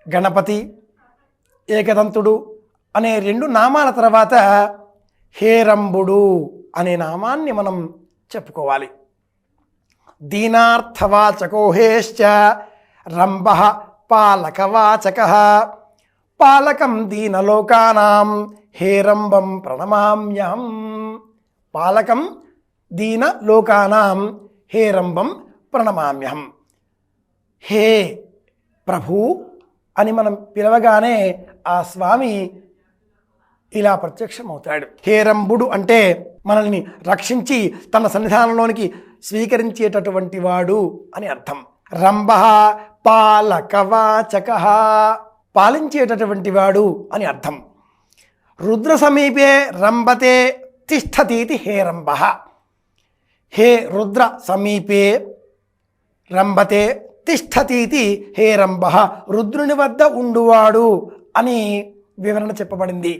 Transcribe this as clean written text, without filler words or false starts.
గణపతి, ఏకదంతుడు అనే 2 నామాల తర్వాత హేరంబుడు అనే నామాన్ని మనం చెప్పుకోవాలి. దీనార్థవాచకో హేశ్చ రంభ పాలకవాచక పాలకం దీనలోకానాం హేరంబం ప్రణమామ్యం. పాలకం దీనలోకానాం హేరంబం ప్రణమామ్యం. హే ప్రభు అని మనం పిలవగానే ఆ స్వామి ఇలా ప్రత్యక్షమవుతాడు. హేరంబుడు అంటే మనల్ని రక్షించి తన సన్నిధానంలోనికి స్వీకరించేటటువంటి వాడు అని అర్థం. రంభ పాలకవాచక పాలించేటటువంటి వాడు అని అర్థం. రుద్ర సమీపే రంభతే తిష్టతీతి హేరంబ. హే రుద్ర సమీపే రంభతే తిష్టతీతి హేరంబ. రుద్రుని వద్ద ఉండువాడు అని వివరణ చెప్పబడింది.